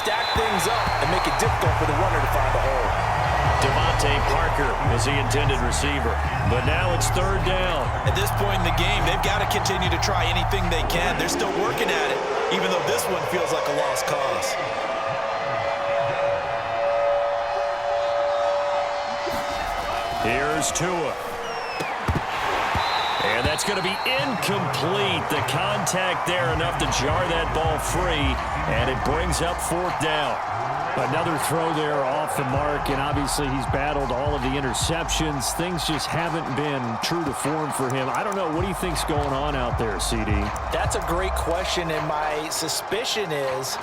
stack things up and make it difficult for the runner to find a hole. Devontae Parker is the intended receiver. But now it's third down. At this point in the game, they've got to continue to try anything they can. They're still working at it, even though this one feels like a lost cause. Here's Tua. And that's going to be incomplete. The contact there enough to jar that ball free, and it brings up fourth down. Another throw there off the mark, and obviously he's battled all of the interceptions. Things just haven't been true to form for him. I don't know. What do you think's going on out there, CD? That's a great question, and my suspicion is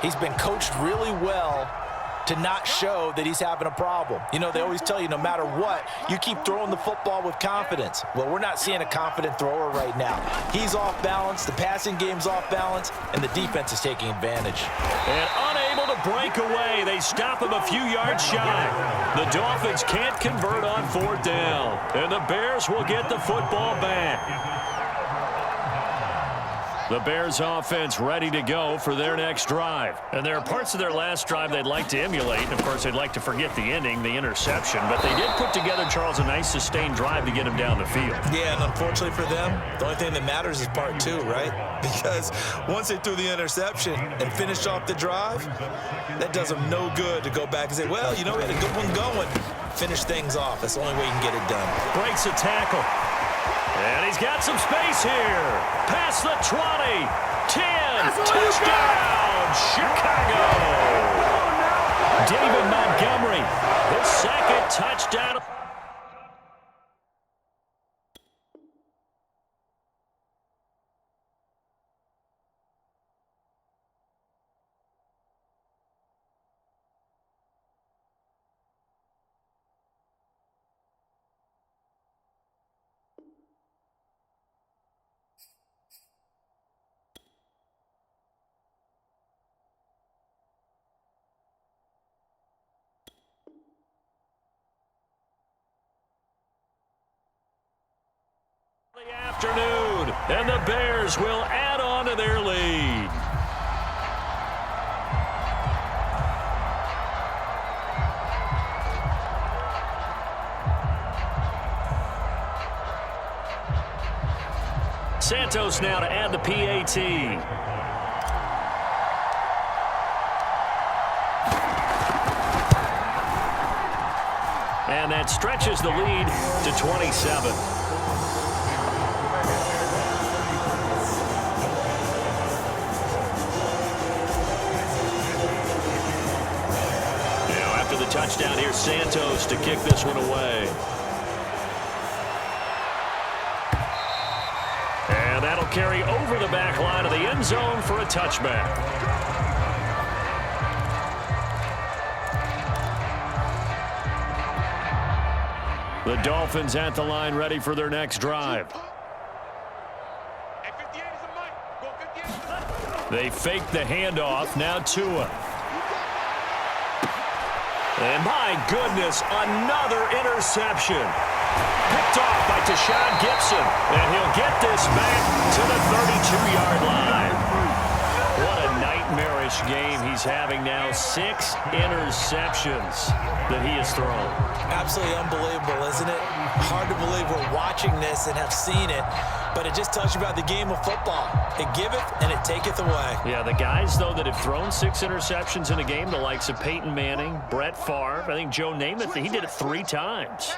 he's been coached really well to not show that he's having a problem. You know, they always tell you no matter what, you keep throwing the football with confidence. Well, we're not seeing a confident thrower right now. He's off balance, the passing game's off balance, and the defense is taking advantage. And unable to break away, they stop him a few yards shy. The Dolphins can't convert on fourth down, and the Bears will get the football back. The Bears offense ready to go for their next drive. And there are parts of their last drive they'd like to emulate. And, of course, they'd like to forget the ending, the interception. But they did put together, Charles, a nice sustained drive to get him down the field. Yeah, and unfortunately for them, the only thing that matters is part two, right? Because once they threw the interception and finished off the drive, that does them no good to go back and say, well, you know, we had a good one going. Finish things off. That's the only way you can get it done. Breaks a tackle. And he's got some space here. Past the 20. 10. Touchdown, Chicago. David Montgomery, his second touchdown. Afternoon, and the Bears will add on to their lead. Santos now to add the PAT. And that stretches the lead to 27. Touchdown here, Santos to kick this one away. And that'll carry over the back line of the end zone for a touchback. The Dolphins at the line ready for their next drive. They fake the handoff, now Tua. And my goodness, another interception. Picked off by Tashawn Gibson. And he'll get this back to the 32-yard line. What a nightmarish game he's having now. 6 interceptions that he has thrown. Absolutely unbelievable, isn't it? Hard to believe we're watching this and have seen it. But it just tells you about the game of football. It giveth and it taketh away. Yeah, the guys, though, that have thrown 6 interceptions in a game, the likes of Peyton Manning, Brett Favre, I think Joe Namath, he did it 3 times.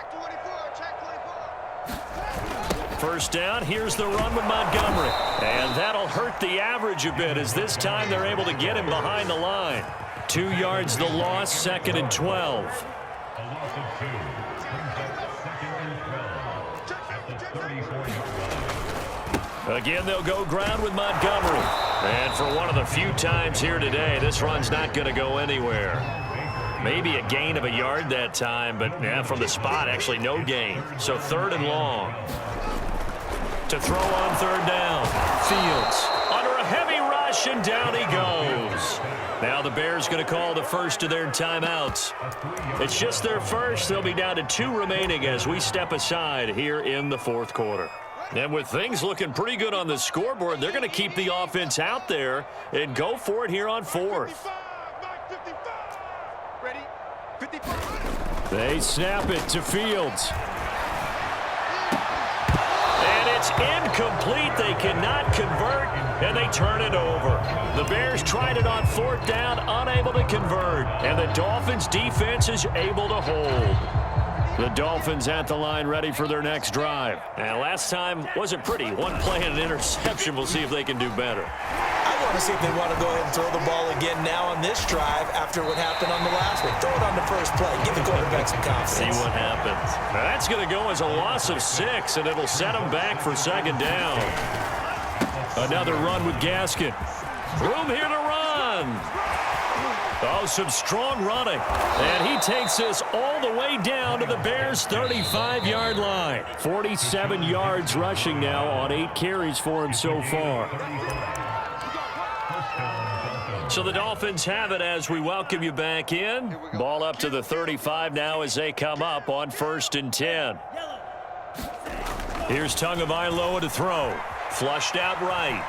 First down, here's the run with Montgomery. And that'll hurt the average a bit as this time they're able to get him behind the line. 2 yards the loss, 2nd and 12. Again, they'll go ground with Montgomery. And for one of the few times here today, this run's not going to go anywhere. Maybe a gain of a yard that time, but yeah, from the spot, actually no gain. So 3rd and long. To throw on 3rd down. Fields under a heavy rush, and down he goes. Now the Bears going to call the first of their timeouts. It's just their first. They'll be down to 2 remaining as we step aside here in the 4th quarter. And with things looking pretty good on the scoreboard, they're going to keep the offense out there and go for it here on 4th. Ready? 55. They snap it to Fields. And it's incomplete. They cannot convert, and they turn it over. The Bears tried it on 4th down, unable to convert. And the Dolphins' defense is able to hold. The Dolphins at the line ready for their next drive. And last time wasn't pretty. One play and an interception. We'll see if they can do better. I want to see if they want to go ahead and throw the ball again now on this drive after what happened on the last one. Throw it on the first play. Give the quarterback some confidence. See what happens. Now that's going to go as a loss of 6, and it'll set them back for 2nd down. Another run with Gaskin. Room here to run. Oh, some strong running. And he takes this all the way down to the Bears' 35-yard line. 47 yards rushing now on 8 carries for him so far. So the Dolphins have it as we welcome you back in. Ball up to the 35 now as they come up on 1st and 10. Here's Tagovailoa to throw. Flushed out right.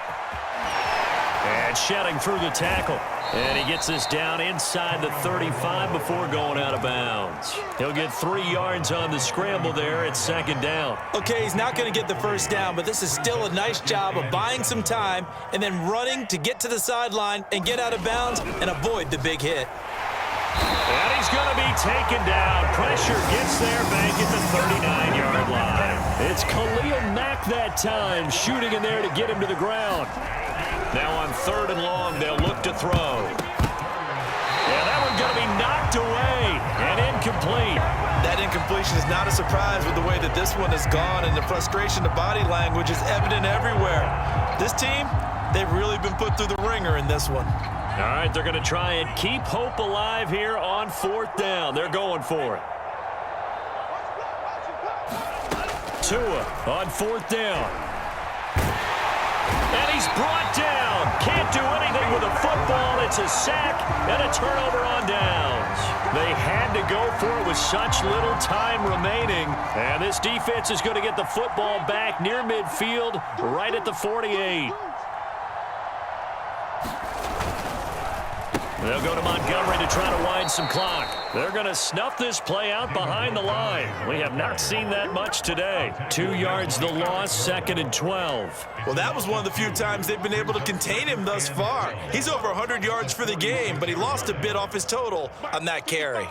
And shedding through the tackle. And he gets this down inside the 35 before going out of bounds. He'll get 3 yards on the scramble there at 2nd down. Okay, he's not going to get the first down, but this is still a nice job of buying some time and then running to get to the sideline and get out of bounds and avoid the big hit. And he's going to be taken down. Pressure gets there back at the 39-yard line. It's Khalil Mack that time, shooting in there to get him to the ground. Now on 3rd and long, they'll look to throw. Yeah, that one's going to be knocked away and incomplete. That incompletion is not a surprise with the way that this one has gone, and the frustration, the body language is evident everywhere. This team, they've really been put through the ringer in this one. All right, they're going to try and keep hope alive here on 4th down. They're going for it. Tua on 4th down. And he's brought down. Can't do anything with a football. It's a sack and a turnover on downs. They had to go for it with such little time remaining. And this defense is going to get the football back near midfield, right at the 48. They'll go to Montgomery to try to wind some clock. They're going to snuff this play out behind the line. We have not seen that much today. 2 yards the loss, 2nd and 12. Well, that was one of the few times they've been able to contain him thus far. He's over 100 yards for the game, but he lost a bit off his total on that carry.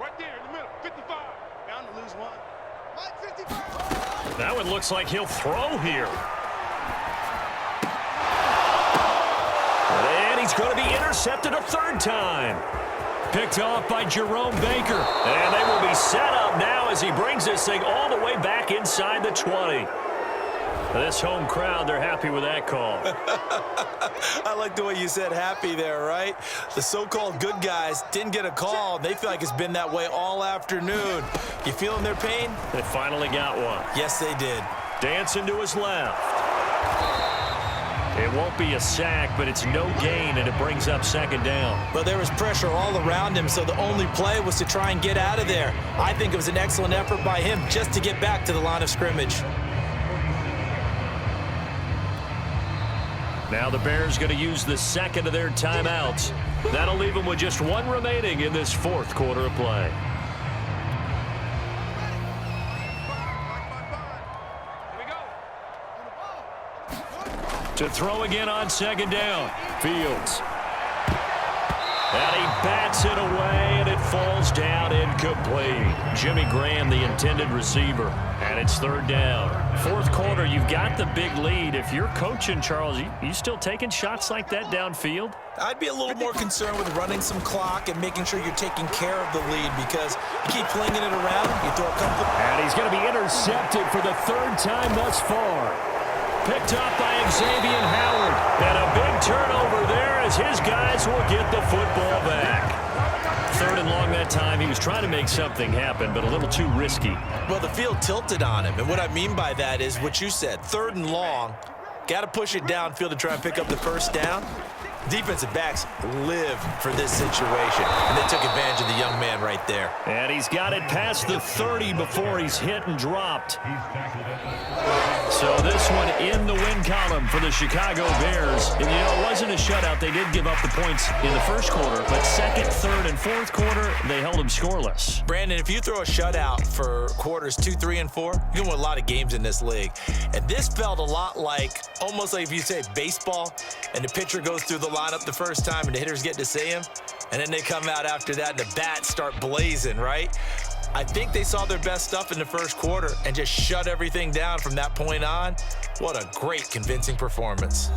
Right there in the middle, 55. Bound to lose 1. That one looks like he'll throw here. And he's going to be intercepted a 3rd time. Picked off by Jerome Baker. And they will be set up now as he brings this thing all the way back inside the 20. This home crowd, they're happy with that call. I like the way you said happy there, right? The so-called good guys didn't get a call. They feel like it's been that way all afternoon. You feeling their pain? They finally got one. Yes, they did. Dancing to his left. It won't be a sack, but it's no gain, and it brings up 2nd down. Well, there was pressure all around him, so the only play was to try and get out of there. I think it was an excellent effort by him just to get back to the line of scrimmage. Now the Bears going to use the 2nd of their timeouts. That'll leave them with just 1 remaining in this 4th quarter of play. To throw again on 2nd down. Fields. And he bats it away, and it falls down incomplete. Jimmy Graham, the intended receiver. And it's 3rd down. 4th quarter, you've got the big lead. If you're coaching, Charles, you still taking shots like that downfield? I'd be a little more concerned with running some clock and making sure you're taking care of the lead, because you keep flinging it around, you throw a couple. And he's going to be intercepted for the 3rd time thus far. Picked up by Xavier Howard. And a big turnover there as his guys will get the football back. 3rd and long that time. He was trying to make something happen, but a little too risky. Well, the field tilted on him, and what I mean by that is what you said. 3rd and long, got to push it downfield to try and pick up the 1st down. Defensive backs live for this situation, and they took advantage of the young man right there. And he's got it past the 30 before he's hit and dropped. So this one in the win column for the Chicago Bears. And, it wasn't a shutout. They did give up the points in the first quarter, but second, third, and fourth quarter, they held them scoreless. Brandon, if you throw a shutout for quarters 2, 3, and 4, you can win a lot of games in this league. And this felt a lot like, almost like if you say baseball, and the pitcher goes through the lineup the first time and the hitters get to see him, and then they come out after that and the bats start blazing, right? I think they saw their best stuff in the first quarter and just shut everything down from that point on. What a great, convincing performance.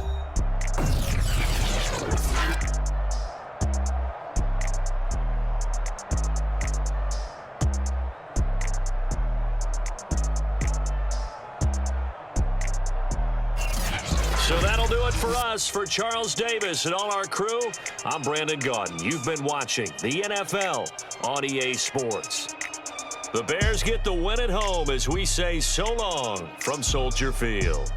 So that'll do it for us. For Charles Davis and all our crew, I'm Brandon Gaudin. You've been watching the NFL on EA Sports. The Bears get the win at home as we say so long from Soldier Field.